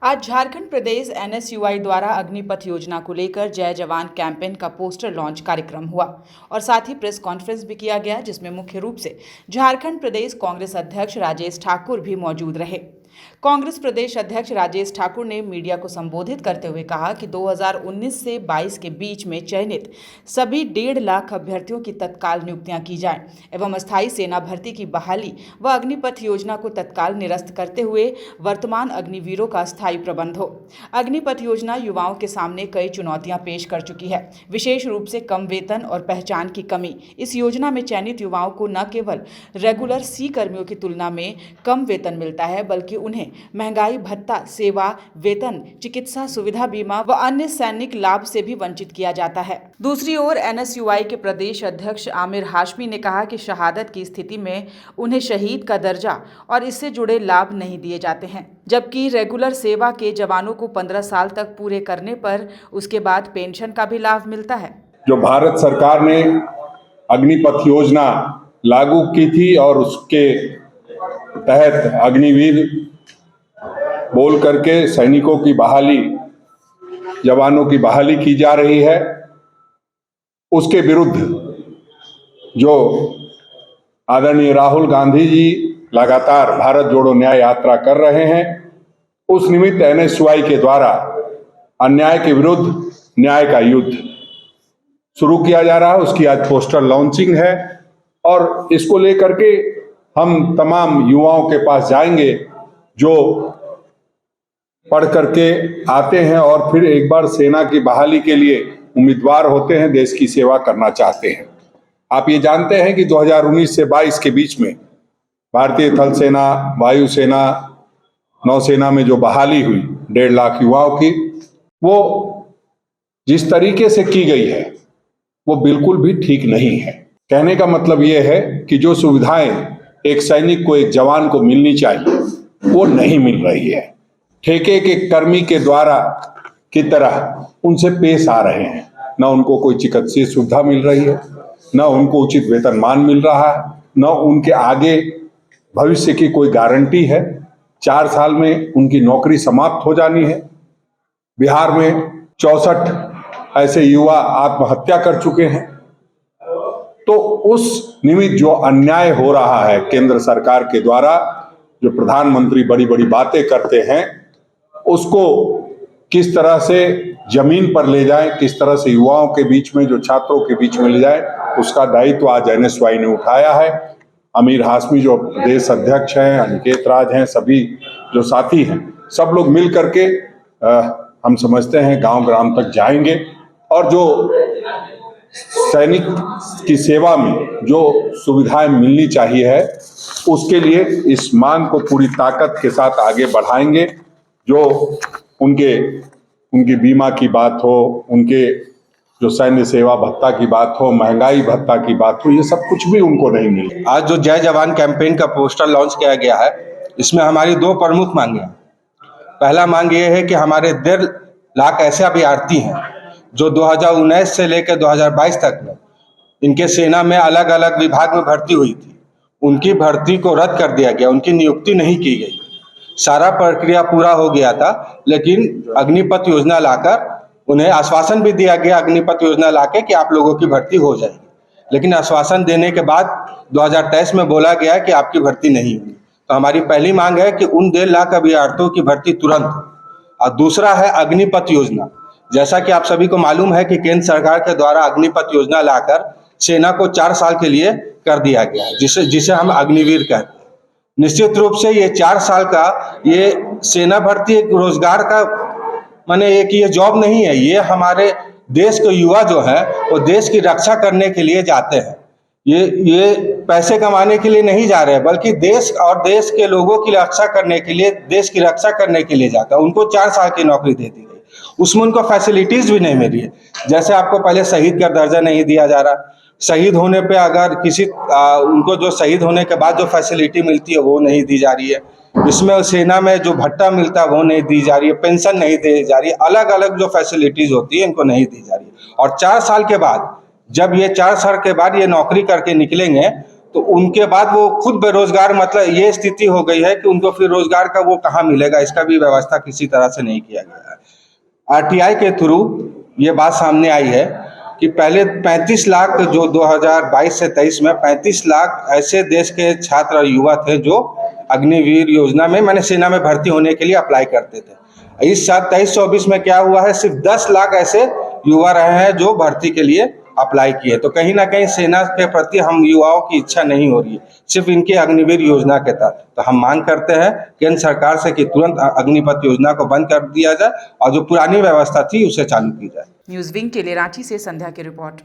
आज झारखंड प्रदेश एनएसयूआई द्वारा अग्निपथ योजना को लेकर जय जवान कैंपेन का पोस्टर लॉन्च कार्यक्रम हुआ और साथ ही प्रेस कॉन्फ्रेंस भी किया गया, जिसमें मुख्य रूप से झारखंड प्रदेश कांग्रेस अध्यक्ष राजेश ठाकुर भी मौजूद रहे। कांग्रेस प्रदेश अध्यक्ष राजेश ठाकुर ने मीडिया को संबोधित करते हुए कहा कि 2019 से 22 के बीच में चयनित सभी 1.5 लाख अभ्यर्थियों की तत्काल नियुक्तियां की जाएं एवं अस्थायी सेना भर्ती की बहाली व अग्निपथ योजना को तत्काल निरस्त करते हुए वर्तमान अग्निवीरों का स्थायी प्रबंध हो। अग्निपथ योजना युवाओं के सामने कई चुनौतियां पेश कर चुकी है, विशेष रूप से कम वेतन और पहचान की कमी। इस योजना में चयनित युवाओं को न केवल रेगुलर सी कर्मियों की तुलना में कम वेतन मिलता है, बल्कि उन्हें महंगाई भत्ता, सेवा वेतन, चिकित्सा सुविधा, बीमा व अन्य सैनिक लाभ से भी वंचित किया जाता है। दूसरी ओर एनएसयूआई के प्रदेश अध्यक्ष आमिर हाशमी ने कहा कि शहादत की स्थिति में उन्हें शहीद का दर्जा और इससे जुड़े लाभ नहीं दिए जाते हैं, जबकि रेगुलर सेवा के जवानों को 15 साल तक पूरे करने पर उसके बाद पेंशन का भी लाभ मिलता है। जो भारत सरकार ने अग्निपथ योजना लागू की थी और उसके तहत अग्निवीर बोल करके सैनिकों की बहाली, जवानों की बहाली की जा रही है, उसके विरुद्ध जो आदरणीय राहुल गांधी जी लगातार भारत जोड़ो न्याय यात्रा कर रहे हैं, उस निमित्त एनएसयूआई के द्वारा अन्याय के विरुद्ध न्याय का युद्ध शुरू किया जा रहा है। उसकी आज पोस्टर लॉन्चिंग है और इसको लेकर के हम तमाम युवाओं के पास जाएंगे जो पढ़ करके आते हैं और फिर एक बार सेना की बहाली के लिए उम्मीदवार होते हैं, देश की सेवा करना चाहते हैं। आप ये जानते हैं कि 2019 से 22 के बीच में भारतीय थल सेना, वायुसेना, नौसेना में जो बहाली हुई 1.5 लाख युवाओं की, वो जिस तरीके से की गई है वो बिल्कुल भी ठीक नहीं है। कहने का मतलब ये है कि जो सुविधाएं एक सैनिक को, एक जवान को मिलनी चाहिए, वो नहीं मिल रही है। ठेके के कर्मी के द्वारा की तरह उनसे पेश आ रहे हैं। न उनको कोई चिकित्सीय सुविधा मिल रही है, न उनको उचित वेतनमान मिल रहा है, न उनके आगे भविष्य की कोई गारंटी है। 4 साल में उनकी नौकरी समाप्त हो जानी है। बिहार में 64 ऐसे युवा आत्महत्या कर चुके हैं। तो उस निमित्त जो अन्याय हो रहा है केंद्र सरकार के द्वारा, जो प्रधानमंत्री बड़ी बड़ी बातें करते हैं, उसको किस तरह से जमीन पर ले जाएं, किस तरह से युवाओं के बीच में, जो छात्रों के बीच में ले जाएं, उसका दायित्व आज एनएसयूआई ने उठाया है। आमिर हाशमी जो प्रदेश अध्यक्ष हैं, अनिकेत राज हैं, सभी जो साथी हैं, सब लोग मिल करके हम समझते हैं गांव ग्राम तक जाएंगे और जो सैनिक की सेवा में जो सुविधाएं मिलनी चाहिए है, उसके लिए इस मांग को पूरी ताकत के साथ आगे बढ़ाएंगे। जो उनकी बीमा की बात हो, उनके जो सैन्य सेवा भत्ता की बात हो, महंगाई भत्ता की बात हो, ये सब कुछ भी उनको नहीं मिले। आज जो जय जवान कैंपेन का पोस्टर लॉन्च किया गया है, इसमें हमारी 2 प्रमुख मांगे हैं। पहला मांग ये है कि हमारे 1.5 लाख ऐसे अभ्यर्थी हैं जो 2019 से लेकर 2022 तक में इनके सेना में अलग अलग विभाग में भर्ती हुई थी, उनकी भर्ती को रद्द कर दिया गया, उनकी नियुक्ति नहीं की गई। सारा प्रक्रिया पूरा हो गया था, लेकिन अग्निपथ योजना लाकर उन्हें आश्वासन भी दिया गया, अग्निपथ योजना लाके कि आप लोगों की भर्ती हो जाएगी। लेकिन आश्वासन देने के बाद 2023 में बोला गया कि आपकी भर्ती नहीं हुई। तो हमारी पहली मांग है कि उन 1.5 लाख अभ्यर्थियों की भर्ती तुरंत हो। और दूसरा है अग्निपथ योजना। जैसा कि आप सभी को मालूम है कि केंद्र सरकार के द्वारा अग्निपथ योजना लाकर सेना को 4 साल के लिए कर दिया गया है, जिसे हम अग्निवीर कहते हैं। निश्चित रूप से ये 4 साल का ये सेना भर्ती एक रोजगार का माने एक ये जॉब नहीं है। ये हमारे देश के युवा जो है वो देश की रक्षा करने के लिए जाते हैं। ये पैसे कमाने के लिए नहीं जा रहे हैं, बल्कि देश और देश के लोगों की रक्षा करने के लिए, देश की रक्षा करने के लिए जाता है। उनको 4 साल की नौकरी दे दी गई, उसमें उनको फैसिलिटीज भी नहीं मिल रही है। जैसे आपको पहले शहीद का दर्जा नहीं दिया जा रहा, शहीद होने पे अगर किसी उनको जो शहीद होने के बाद जो फैसिलिटी मिलती है वो नहीं दी जा रही है। इसमें सेना में जो भत्ता मिलता है वो नहीं दी जा रही है, पेंशन नहीं दी जा रही है, अलग अलग जो फैसिलिटीज होती है इनको नहीं दी जा रही है। और 4 साल के बाद, जब ये 4 साल के बाद ये नौकरी करके निकलेंगे तो उनके बाद वो खुद बेरोजगार, मतलब ये स्थिति हो गई है कि उनको फिर रोजगार का वो कहाँ मिलेगा, इसका भी व्यवस्था किसी तरह से नहीं किया गया है। आरटीआई के थ्रू ये बात सामने आई है कि पहले 35 लाख, जो 2022 से 23 में 35 लाख ऐसे देश के छात्र और युवा थे जो अग्निवीर योजना में, माने सेना में भर्ती होने के लिए अप्लाई करते थे। इस साल 23-24 में क्या हुआ है, सिर्फ 10 लाख ऐसे युवा रहे हैं जो भर्ती के लिए अप्लाई किए। तो कहीं ना कहीं सेना के प्रति हम युवाओं की इच्छा नहीं हो रही है, सिर्फ इनके अग्निवीर योजना के तहत। तो हम मांग करते हैं केंद्र सरकार से कि तुरंत अग्निपथ योजना को बंद कर दिया जाए और जो पुरानी व्यवस्था थी उसे चालू की जाए। न्यूज विंग के लिए रांची से संध्या की रिपोर्ट।